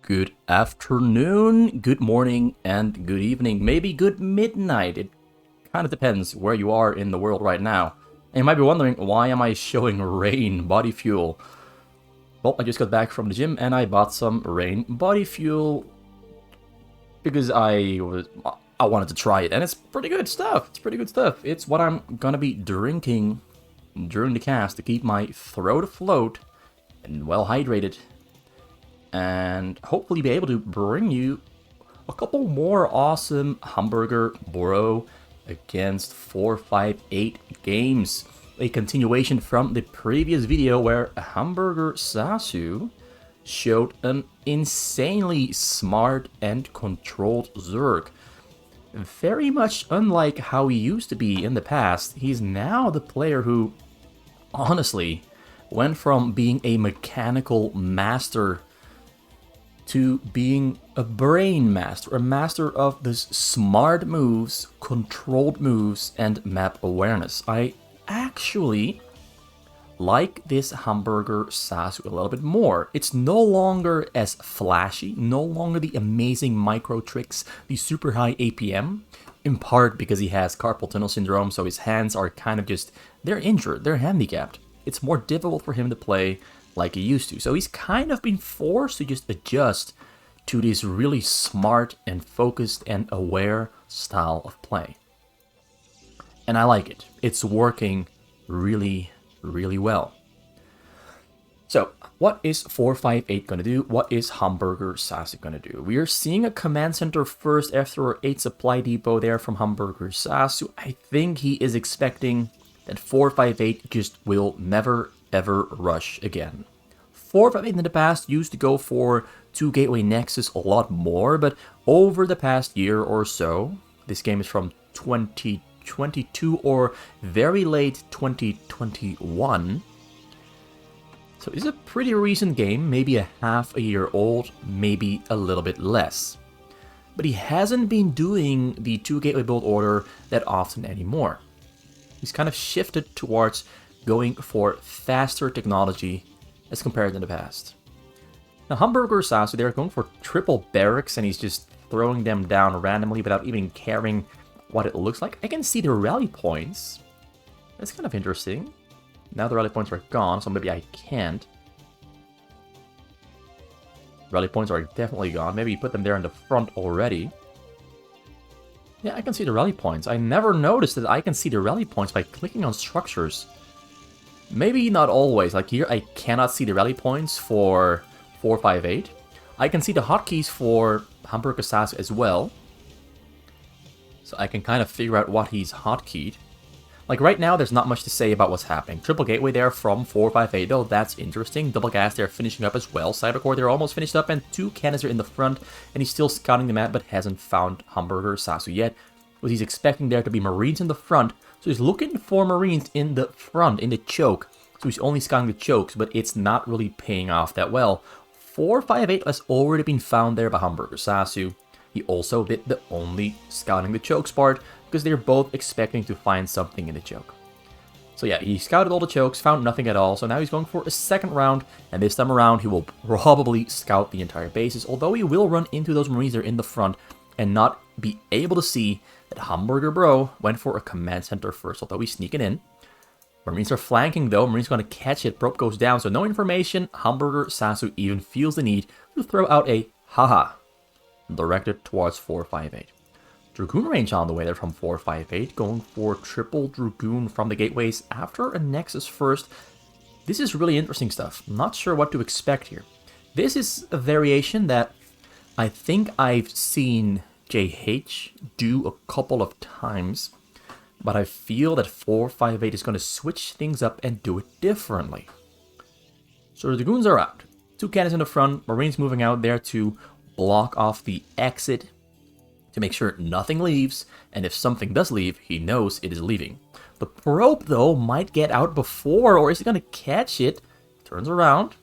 Good afternoon, good morning, and good evening. Maybe good midnight. It kind of depends where you are in the world right now. And you might be wondering, why am I showing Rain body fuel? Well, I just got back from the gym and I bought some Rain body fuel because I wanted to try it, and it's pretty good stuff. It's pretty good stuff. It's what I'm gonna be drinking during the cast to keep my throat afloat and well hydrated, and hopefully be able to bring you a couple more awesome hamburger bro against 458 games. A continuation from the previous video where BurgerSasu showed an insanely smart and controlled Zerg. Very much unlike how he used to be in the past, he's now the player who, honestly, went from being a mechanical master to being a brain master, a master of this smart moves, controlled moves, and map awareness. I actually like this BurgerSasu a little bit more. It's no longer as flashy, no longer the amazing micro tricks, the super high APM, in part because he has carpal tunnel syndrome, so his hands are kind of just, they're injured, they're handicapped. It's more difficult for him to play like he used to. So he's kind of been forced to just adjust to this really smart and focused and aware style of play. And I like it. It's working really, really well. So what is 458 going to do? What is BurgerSasu going to do? We are seeing a command center first after our 8 supply depot there from BurgerSasu. I think he is expecting that 458 just will never ever rush again. 458 in the past used to go for 2 gateway nexus a lot more, but over the past year or so, this game is from 2022 or very late 2021, so it's a pretty recent game, maybe a half a year old, maybe a little bit less. But he hasn't been doing the 2 gateway build order that often anymore. He's kind of shifted towards going for faster technology as compared to the past. Now, BurgerSasu, they're going for triple barracks, and he's just throwing them down randomly without even caring what it looks like. I can see the rally points. That's kind of interesting. Now the rally points are gone, so maybe I can't. Rally points are definitely gone. Maybe you put them there in the front already. Yeah, I can see the rally points. I never noticed that I can see the rally points by clicking on structures. Maybe not always. Like here, I cannot see the rally points for 458. I can see the hotkeys for BurgerSasu as well. So I can kind of figure out what he's hotkeyed. Like right now, there's not much to say about what's happening. Triple gateway there from 458, though, that's interesting. Double gas there finishing up as well. Cybercore they're almost finished up, and 2 cannons are in the front, and he's still scouting the map, but hasn't found BurgerSasu yet. But he's expecting there to be Marines in the front, so he's looking for Marines in the front, in the choke. So he's only scouting the chokes, but it's not really paying off that well. 458 has already been found there by BurgerSasu. He also did the only scouting the chokes part, because they're both expecting to find something in the choke. So yeah, he scouted all the chokes, found nothing at all, so now he's going for a second round, and this time around he will probably scout the entire bases, although he will run into those Marines there in the front and not be able to see that Hamburger Bro went for a command center first, although he's sneaking in. Marines are flanking though, Marines going to catch it, probe goes down, so no information. BurgerSasu even feels the need to throw out a haha directed towards 458. Dragoon range on the way there from 458, going for triple Dragoon from the gateways after a Nexus first. This is really interesting stuff. I'm not sure what to expect here. This is a variation that I think I've seen JH do a couple of times, but I feel that 458 is going to switch things up and do it differently. So the Dragoons are out. 2 cannons in the front, Marines moving out there to block off the exit to make sure nothing leaves, and if something does leave, he knows it is leaving. The probe, though, might get out before, or is he going to catch it? Turns around.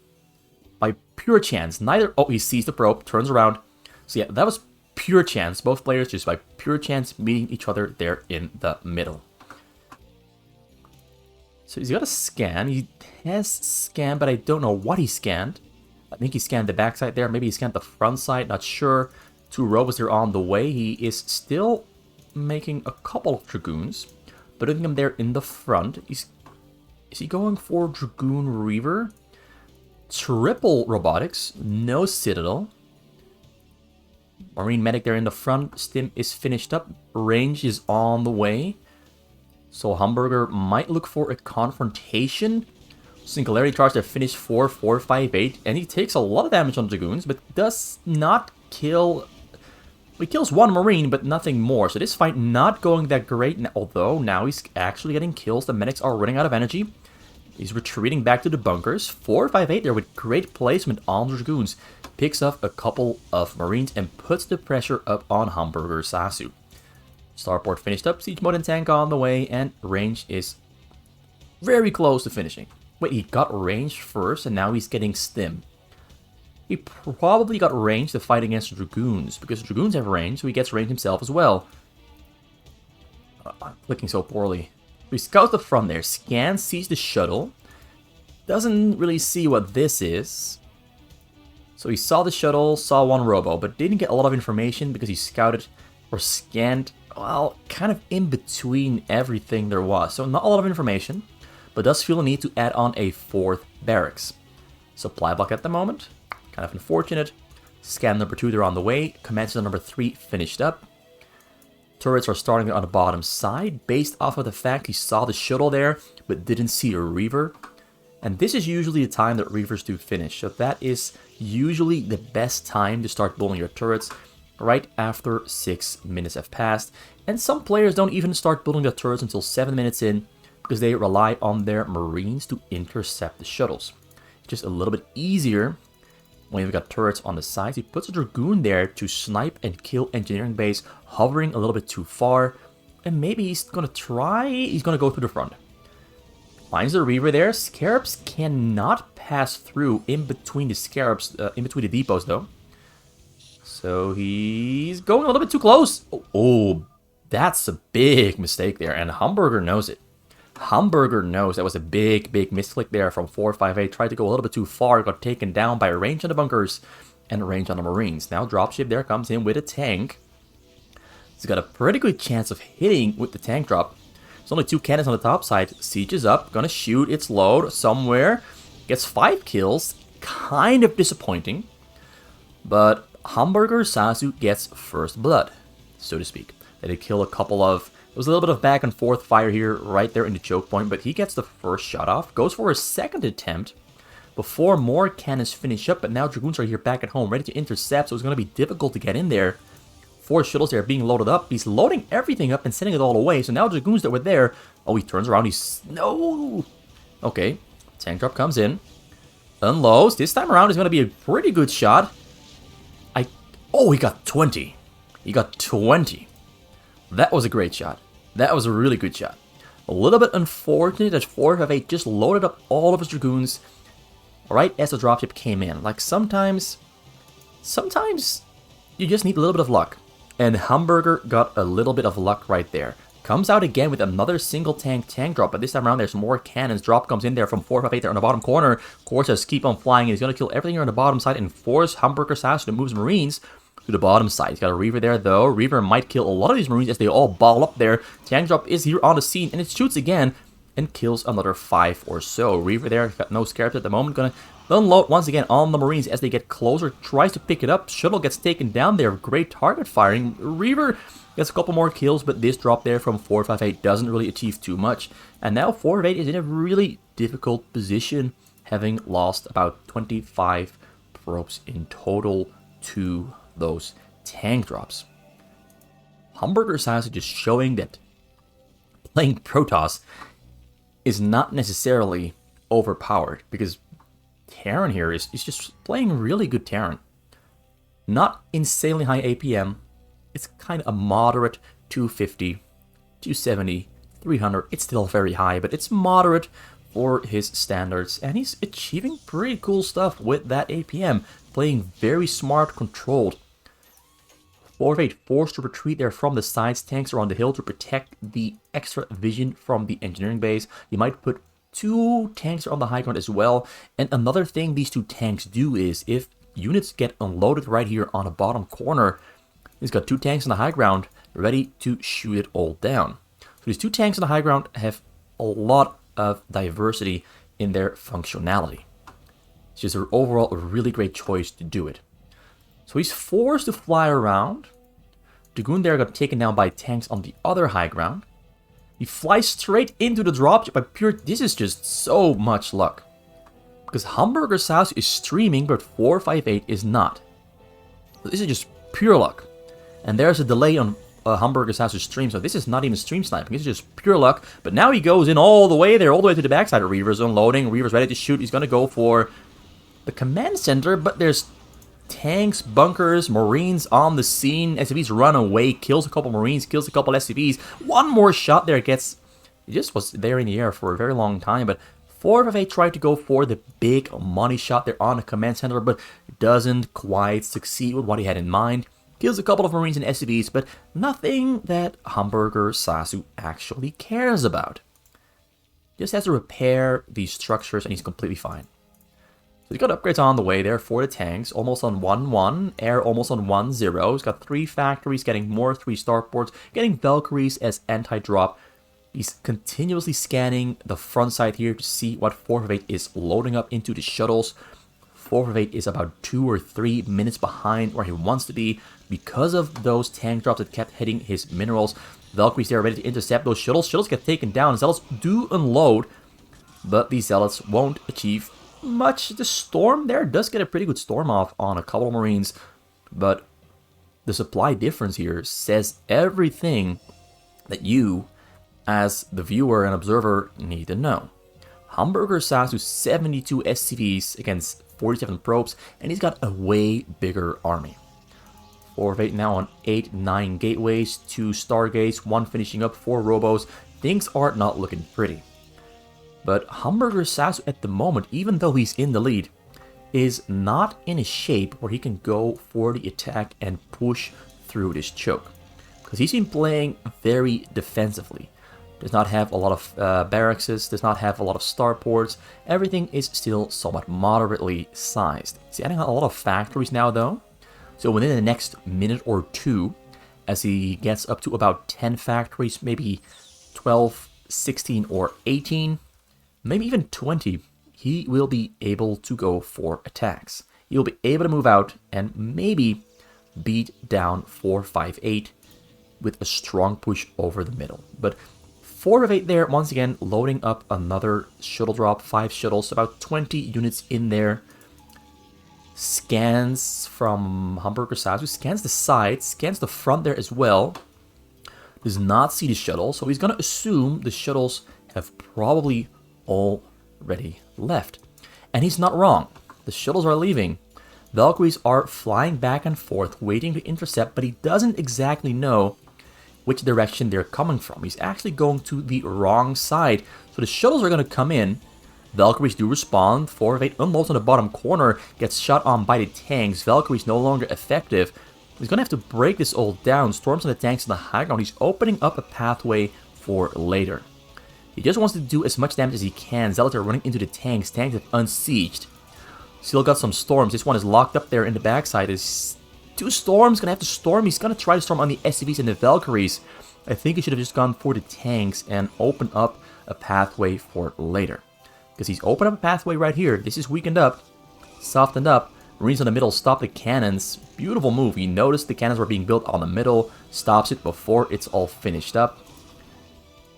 By pure chance, neither... Oh, he sees the probe, turns around. So yeah, that was pure chance. Both players just by pure chance meeting each other there in the middle. So he's got a scan. He has scanned, but I don't know what he scanned. I think he scanned the backside there. Maybe he scanned the front side. Not sure. 2 robots are on the way. He is still making a couple of Dragoons. Putting them there in the front. Is he going for Dragoon Reaver? Triple robotics. No Citadel. Marine Medic there in the front. Stim is finished up. Range is on the way. So Hamburger might look for a confrontation. Singularity charge there finished 4-4-5-8. And he takes a lot of damage on Dragoons, but does not kill... He kills 1 Marine, but nothing more. So this fight not going that great. Although now he's actually getting kills. The medics are running out of energy. He's retreating back to the bunkers. 4-5-8 there with great placement on the Dragoons. Picks up a couple of Marines and puts the pressure up on BurgerSasu. Starport finished up. Siege mode and tank on the way. And range is very close to finishing. Wait, he got range first and now he's getting stim. He probably got range to fight against Dragoons, because Dragoons have range, so he gets range himself as well. I'm clicking so poorly. So he scouts the front there, scans, sees the shuttle. Doesn't really see what this is. So he saw the shuttle, saw 1 robo, but didn't get a lot of information because he scouted or scanned, well, kind of in between everything there was. So not a lot of information, but does feel a need to add on a 4th barracks. Supply block at the moment. Kind of unfortunate. Scan number 2, they're on the way. Command center number 3 finished up. Turrets are starting on the bottom side, based off of the fact he saw the shuttle there, but didn't see a Reaver. And this is usually the time that Reavers do finish. So that is usually the best time to start building your turrets, right after 6 minutes have passed. And some players don't even start building their turrets until 7 minutes in, because they rely on their Marines to intercept the shuttles. Just a little bit easier when you've got turrets on the sides. He puts a Dragoon there to snipe and kill engineering base, hovering a little bit too far. And maybe he's going to go through the front. Finds the Reaver there. Scarabs cannot pass through in between the Scarabs, in between the depots though. So he's going a little bit too close. Oh, that's a big mistake there, and Hamburger knows it. Hamburger knows that was a big misclick there from 4-5-8. Tried to go a little bit too far, got taken down by range on the bunkers and range on the Marines. Now dropship there comes in with a tank. He's got a pretty good chance of hitting with the tank drop. There's only 2 cannons on the top side. Siege is up, gonna shoot its load somewhere. Gets 5 kills, kind of disappointing. But BurgerSasu gets first blood, so to speak. They did kill a couple of... There was a little bit of back and forth fire here, right there in the choke point, but he gets the first shot off. Goes for a second attempt before more cannons finish up, but now Dragoons are here back at home, ready to intercept, so it's going to be difficult to get in there. 4 shuttles there being loaded up. He's loading everything up and sending it all away, so now Dragoons that were there... Oh, he turns around, no! Okay, tank drop comes in. Unloads. This time around is going to be a pretty good shot. Oh, he got 20. He got 20. That was a great shot. That was a really good shot. A little bit unfortunate that 4-5-8 just loaded up all of his Dragoons right as the dropship came in. Like sometimes you just need a little bit of luck. And Hamburger got a little bit of luck right there. Comes out again with another single tank drop, but this time around there's more cannons. Drop comes in there from 4-5-8 there on the bottom corner. Of course, just keep on flying, and he's going to kill everything here on the bottom side and force BurgerSasu to move his Marines to the bottom side. He's got a Reaver there though. Reaver might kill a lot of these Marines as they all ball up there. Tank drop is here on the scene, and it shoots again and kills another 5 or so. Reaver there, got no scarabs at the moment. Gonna unload once again on the Marines as they get closer. Tries to pick it up. Shuttle gets taken down there. Great target firing. Reaver gets a couple more kills, but this drop there from 4-5-8 doesn't really achieve too much. And now 4-5-8 is in a really difficult position, having lost about 25 probes in total to those tank drops. BurgerSasu just showing that playing Protoss is not necessarily overpowered, because Terran here is just playing really good Terran. Not insanely high APM. It's kind of a moderate 250, 270, 300. It's still very high, but it's moderate for his standards. And he's achieving pretty cool stuff with that APM. Playing very smart, controlled. 4-8 forced to retreat there from the sides. Tanks are on the hill to protect the extra vision from the engineering base. You might put 2 tanks are on the high ground as well. And another thing these 2 tanks do is, if units get unloaded right here on the bottom corner, he's got 2 tanks on the high ground ready to shoot it all down. So these 2 tanks on the high ground have a lot of diversity in their functionality. It's just overall a really great choice to do it. So he's forced to fly around. Dragoon there got taken down by tanks on the other high ground. He flies straight into the dropship by pure... This is just so much luck. Because BurgerSasu is streaming, but 458 is not. So this is just pure luck. And there's a delay on BurgerSasu's stream, so this is not even stream sniping. This is just pure luck. But now he goes in all the way there, all the way to the backside. Reaver's unloading. Reaver's ready to shoot. He's going to go for the command center, but there's tanks, bunkers, marines on the scene. SCVs run away, kills a couple marines, kills a couple SCVs. One more shot there gets... It just was there in the air for a very long time, but 458 tried to go for the big money shot there on the command center, but doesn't quite succeed with what he had in mind. Kills a couple of marines and SCVs, but nothing that BurgerSasu actually cares about. Just has to repair these structures and he's completely fine. So he's got upgrades on the way there for the tanks, almost on 1-1, air almost on 1-0. He's got 3 factories, getting more 3 starports, getting Valkyries as anti-drop. He's continuously scanning the front side here to see what 458 is loading up into the shuttles. 458 is about 2 or 3 minutes behind where he wants to be because of those tank drops that kept hitting his minerals. Valkyries there ready to intercept those shuttles. Shuttles get taken down. Zealots do unload, but these Zealots won't achieve much. The storm there does get a pretty good storm off on a couple of marines, but the supply difference here says everything that you, as the viewer and observer, need to know. BurgerSasu 72 SCVs against 47 probes, and he's got a way bigger army. 458 now on 8-9 gateways, 2 stargates, 1 finishing up, 4 robos. Things are not looking pretty. But BurgerSasu at the moment, even though he's in the lead, is not in a shape where he can go for the attack and push through this choke. Because he's been playing very defensively. Does not have a lot of barracks, does not have a lot of starports. Everything is still somewhat moderately sized. He's adding a lot of factories now though. So within the next minute or 2, as he gets up to about 10 factories, maybe 12, 16 or 18, maybe even 20, he will be able to go for attacks. He'll be able to move out and maybe beat down 458 with a strong push over the middle. But 458 there, once again, loading up another shuttle drop, 5 shuttles, about 20 units in there. Scans from BurgerSasu, scans the side, scans the front there as well. Does not see the shuttle, so he's going to assume the shuttles have probably already left. And he's not wrong. The shuttles are leaving. Valkyries are flying back and forth, waiting to intercept, but he doesn't exactly know which direction they're coming from. He's actually going to the wrong side. So the shuttles are going to come in. Valkyries do respond. 458 unloads on the bottom corner, gets shot on by the tanks. Valkyries no longer effective. He's going to have to break this all down. Storms on the tanks in the high ground. He's opening up a pathway for later. He just wants to do as much damage as he can. Zealots are running into the tanks. Tanks have unsieged. Still got some storms. This one is locked up there in the backside. There's 2 storms. Gonna have to storm. He's gonna try to storm on the SCVs and the Valkyries. I think he should have just gone for the tanks and opened up a pathway for later. Because he's opened up a pathway right here. This is weakened up. Softened up. Marines on the middle stop the cannons. Beautiful move. He noticed the cannons were being built on the middle. Stops it before it's all finished up.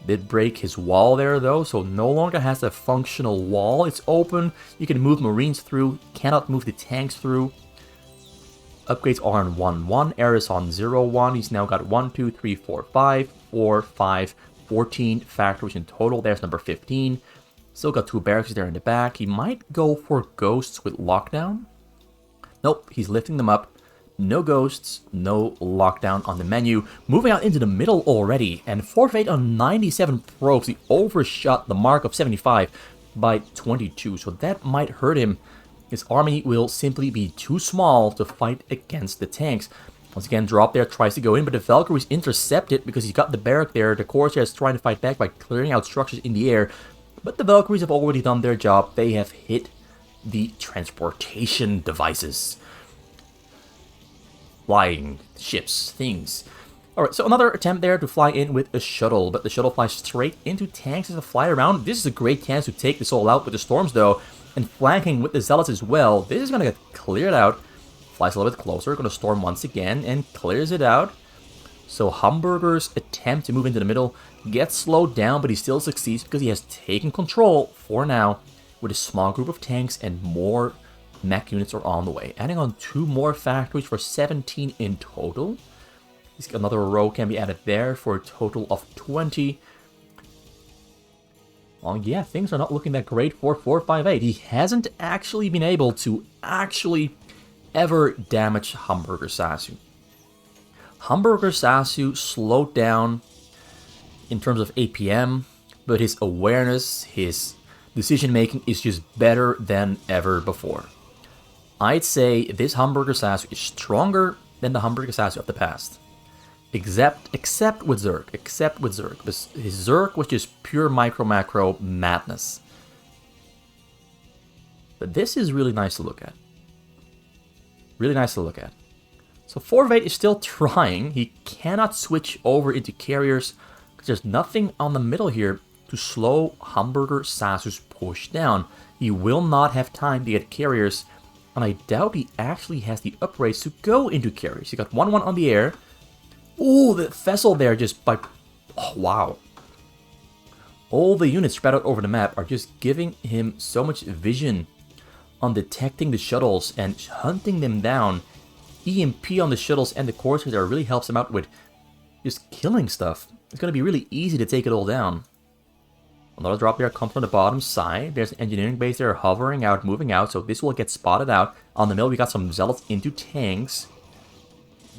Did break his wall there though, so no longer has a functional wall. It's open. You can move Marines through. Cannot move the tanks through. Upgrades are on 1-1. Air is on 0-1. He's now got 1, 2, 3, 4, 5, 4, 5, 14 factories in total. There's number 15. Still got 2 barracks there in the back. He might go for ghosts with lockdown. Nope, he's lifting them up. No ghosts, no lockdown on the menu. Moving out into the middle already. And 458 on 97 probes. He overshot the mark of 75 by 22. So that might hurt him. His army will simply be too small to fight against the tanks. Once again, drop there, tries to go in, but the Valkyries intercept it because he's got the barrack there. The Corsair is trying to fight back by clearing out structures in the air. But the Valkyries have already done their job. They have hit the transportation devices. Flying ships, things. Alright, so another attempt there to fly in with a shuttle, but the shuttle flies straight into tanks as they fly around. This is a great chance to take this all out with the storms though, and flanking with the zealots as well. This is going to get cleared out. Flies a little bit closer, going to storm once again, and clears it out. So Hamburger's attempt to move into the middle gets slowed down, but he still succeeds because he has taken control for now with a small group of tanks, and more mech units are on the way. Adding on 2 more factories for 17 in total. Another row can be added there for a total of 20. Oh yeah, things are not looking that great for 458. He hasn't actually been able to ever damage BurgerSasu. BurgerSasu slowed down in terms of APM, but his awareness, his decision making is just better than ever before. I'd say this BurgerSasu is stronger than the BurgerSasu of the past. Except with Zerg. Because his Zerg was just pure micro-macro madness. But this is really nice to look at. Really nice to look at. So 458 is still trying. He cannot switch over into carriers, because there's nothing on the middle here to slow BurgerSasu's push down. He will not have time to get carriers, and I doubt he actually has the upgrades to go into carriers. He got 1-1 on the air. Ooh, the vessel there just by... Oh, wow. All the units spread out over the map are just giving him so much vision on detecting the shuttles and hunting them down. EMP on the shuttles and the coursers there really helps him out with just killing stuff. It's going to be really easy to take it all down. Another drop there comes from the bottom side. There's an engineering base there hovering out, moving out, so this will get spotted out. On the middle, we got some zealots into tanks.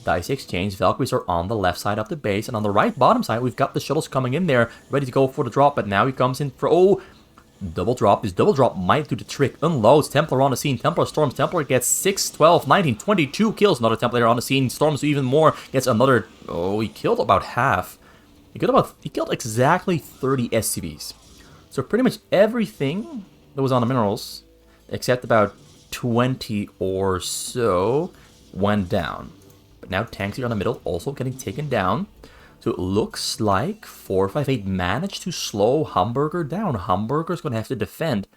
Dice exchange, Valkyries are on the left side of the base, and on the right bottom side, we've got the shuttles coming in there, ready to go for the drop, but now he comes in for, oh, double drop. This double drop might do the trick. Unloads, Templar on the scene, Templar storms, Templar gets 6, 12, 19, 22 kills. Another Templar on the scene, storms even more, gets another, oh, he killed about half. He killed exactly 30 SCVs. So pretty much everything that was on the minerals, except about 20 or so, went down. But now tanks here on the middle also getting taken down. So it looks like 458 managed to slow Hamburger down. Hamburger's going to have to defend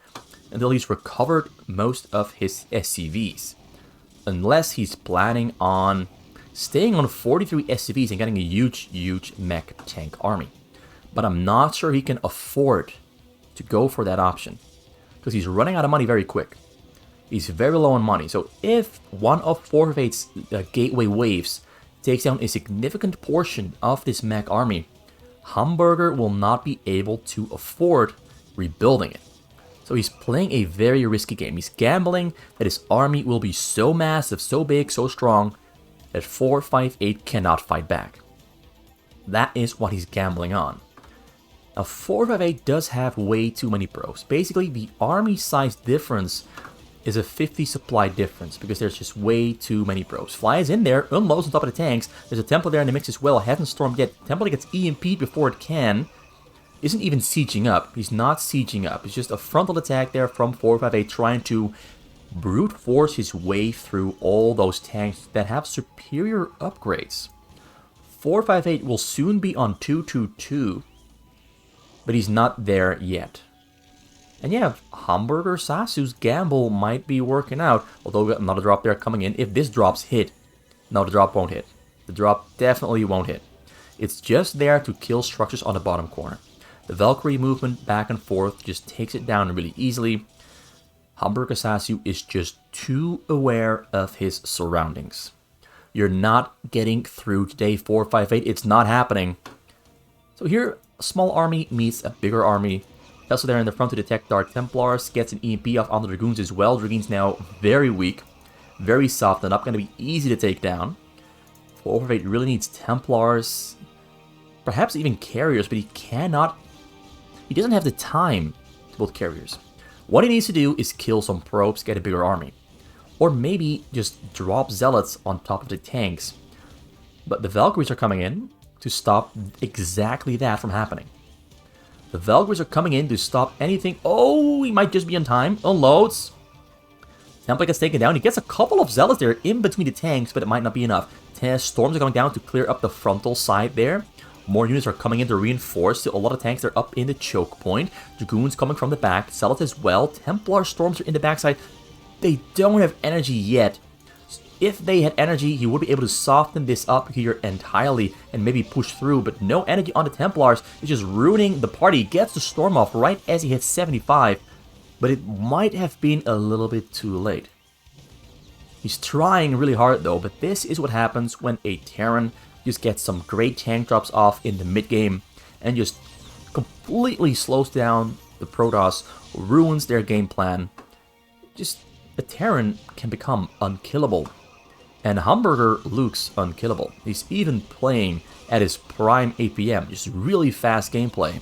until he's recovered most of his SCVs. Unless he's planning on staying on 43 SCVs and getting a huge mech tank army. But I'm not sure he can afford to go for that option, because he's running out of money very quick. He's very low on money, so if one of 458's gateway waves takes down a significant portion of this mech army, Hamburger will not be able to afford rebuilding it. So he's playing a very risky game. He's gambling that his army will be so massive, so big, so strong, that 458 cannot fight back. That is what he's gambling on. Now 458 does have way too many pros. Basically, the army size difference is a 50 supply difference, because there's just way too many pros. Flies in there, unloads on top of the tanks. There's a Templar there in the mix as well. Hasn't stormed yet. Templar gets EMP'd before it can. Isn't even sieging up. He's not sieging up. It's just a frontal attack there from 458 trying to brute force his way through all those tanks that have superior upgrades. 458 will soon be on 222, but he's not there yet. And yeah, BurgerSasu's gamble might be working out, although we got another drop there coming in. If this drops hit, no, the drop won't hit. The drop definitely won't hit. It's just there to kill structures on the bottom corner. The Valkyrie movement back and forth just takes it down really easily. BurgerSasu is just too aware of his surroundings. You're not getting through today, 458. It's not happening. So here, a small army meets a bigger army. Also there in the front to detect Dark Templars, gets an EMP off on the Dragoons as well. Dragoons now very weak, very soft, and not going to be easy to take down. 458 really needs Templars, perhaps even carriers, but he doesn't have the time to build carriers. What he needs to do is kill some probes, get a bigger army. Or maybe just drop zealots on top of the tanks. But the Valkyries are coming in to stop exactly that from happening. The Valkyries are coming in to stop anything. Oh, he might just be on time. Unloads. Templar gets taken down. He gets a couple of Zealots there in between the tanks, but it might not be enough. Storms are coming down to clear up the frontal side there. More units are coming in to reinforce. Still a lot of tanks are up in the choke point. Dragoons coming from the back. Zealots as well. Templar Storms are in the backside. They don't have energy yet. If they had energy, he would be able to soften this up here entirely and maybe push through, but no energy on the Templars. It's just ruining the party. He gets the storm off right as he hits 75, but it might have been a little bit too late. He's trying really hard though, but this is what happens when a Terran just gets some great tank drops off in the mid-game and just completely slows down the Protoss, ruins their game plan. Just a Terran can become unkillable. And Hamburger looks unkillable. He's even playing at his prime APM, just really fast gameplay.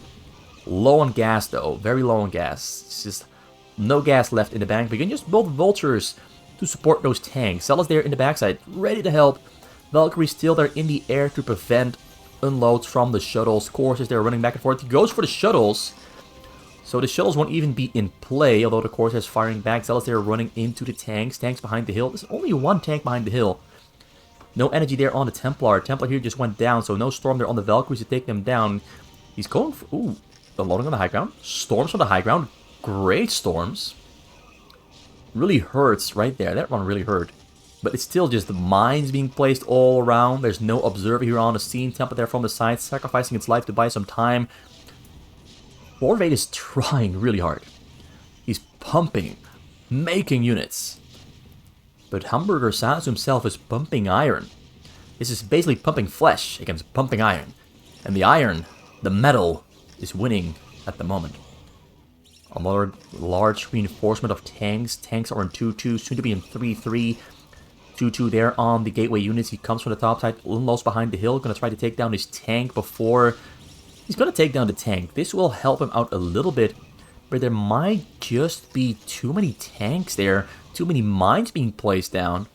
Low on gas though, very low on gas. It's just no gas left in the bank, but you can just build vultures to support those tanks. Zealots there in the backside, ready to help. Valkyrie still there in the air to prevent unloads from the shuttles. Courses they're running back and forth. He goes for the shuttles. So the shuttles won't even be in play, although the Corsair is firing back. Zealots there running into the tanks. Tanks behind the hill. There's only one tank behind the hill. No energy there on the Templar. Templar here just went down, so no storm there on the Valkyries to take them down. He's going for... Ooh, unloading on the high ground. Storms from the high ground. Great storms. Really hurts right there. That one really hurt. But it's still just the mines being placed all around. There's no observer here on the scene. Templar there from the side, sacrificing its life to buy some time. 4-8 is trying really hard. He's pumping, making units. But BurgerSasu himself is pumping iron. This is basically pumping flesh against pumping iron. And the iron, the metal, is winning at the moment. Another large reinforcement of tanks. Tanks are in 2-2, soon to be in 3-3. 2-2 there on the gateway units. He comes from the top side, Unlos behind the hill. Going to try to take down his tank before... He's going to take down the tank. This will help him out a little bit, but there might just be too many tanks there. Too many mines being placed down.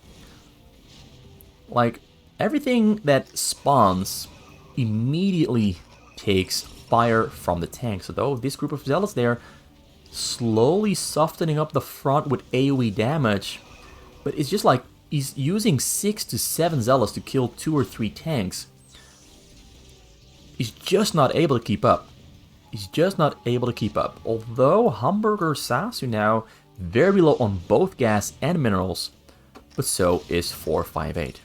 Like, everything that spawns immediately takes fire from the tanks. Although this group of Zealots there slowly softening up the front with AoE damage. But it's just like he's using 6 to 7 Zealots to kill 2 or 3 tanks. He's just not able to keep up. He's just not able to keep up. Although BurgerSasu now very low on both gas and minerals, but so is 458.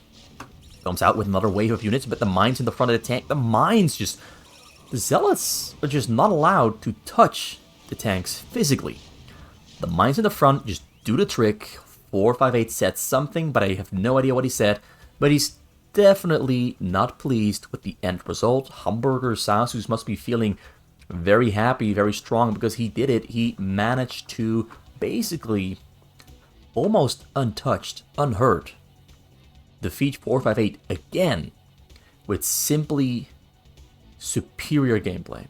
Comes out with another wave of units, but the mines in the front of the tank, the Zealots are just not allowed to touch the tanks physically. The mines in the front just do the trick. 458 said something, but I have no idea what he said, but he's definitely not pleased with the end result. BurgerSasu must be feeling very happy, very strong, because he did it. He managed to basically, almost untouched, unhurt, defeat 458 again with simply superior gameplay.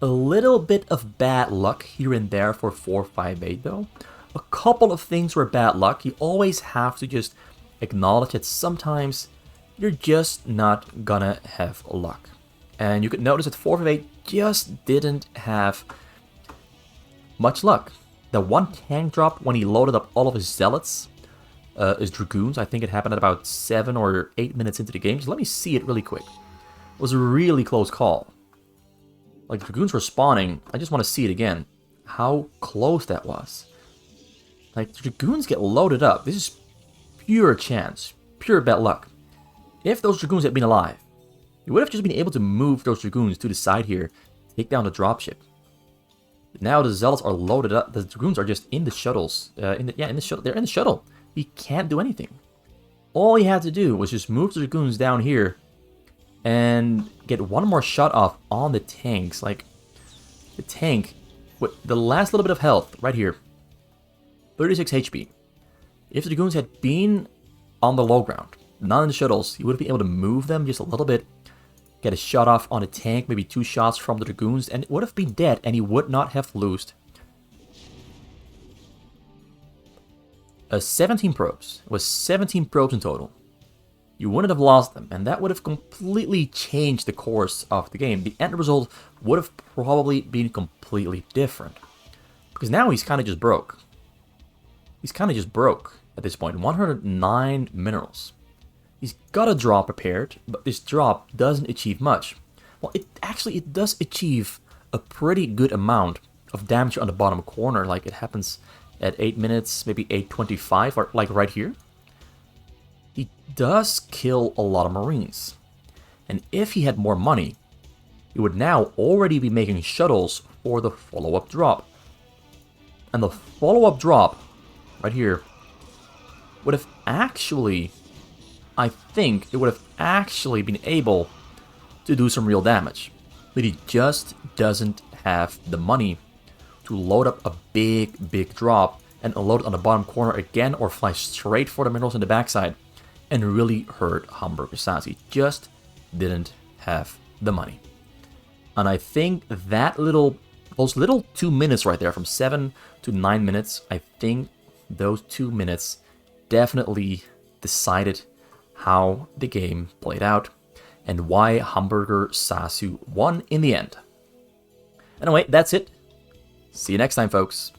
A little bit of bad luck here and there for 458 though. A couple of things were bad luck. You always have to just acknowledge that sometimes you're just not gonna have luck. And you could notice that 458 just didn't have much luck. The one tank drop when he loaded up all of his Zealots, his Dragoons, I think it happened at about 7 or 8 minutes into the game. So let me see it really quick. It was a really close call. Like, Dragoons were spawning. I just want to see it again. How close that was. Like, the Dragoons get loaded up. This is pure chance. Pure bad luck. If those Dragoons had been alive, you would have just been able to move those Dragoons to the side here, take down the dropship. Now the Zealots are loaded up. The Dragoons are just in the shuttles. In the shuttle. They're in the shuttle. He can't do anything. All he had to do was just move the Dragoons down here and get one more shot off on the tanks. Like, the tank with the last little bit of health right here, 36 HP. If the Dragoons had been on the low ground, not in the shuttles, he would have been able to move them just a little bit, get a shot off on a tank, maybe 2 shots from the Dragoons, and it would have been dead, and he would not have lost. 17 probes. It was 17 probes in total. you wouldn't have lost them, and that would have completely changed the course of the game. The end result would have probably been completely different. Because now he's kind of just broke. He's kind of just broke at this point. 109 minerals. He's got a drop prepared, but this drop doesn't achieve much. Well, it does achieve a pretty good amount of damage on the bottom corner. Like, it happens at 8 minutes, maybe 8:25, or like right here. He does kill a lot of Marines. And if he had more money, he would now already be making shuttles for the follow-up drop. And the follow-up drop, right here, would have actually, I think, it would have actually been able to do some real damage. But he just doesn't have the money to load up a big drop and load it on the bottom corner again, or fly straight for the minerals in the backside and really hurt BurgerSasu. He just didn't have the money. And I think those little 2 minutes right there, from 7 to 9 minutes, I think those 2 minutes definitely decided how the game played out and why BurgerSasu won in the end. Anyway, that's it. See you next time, folks.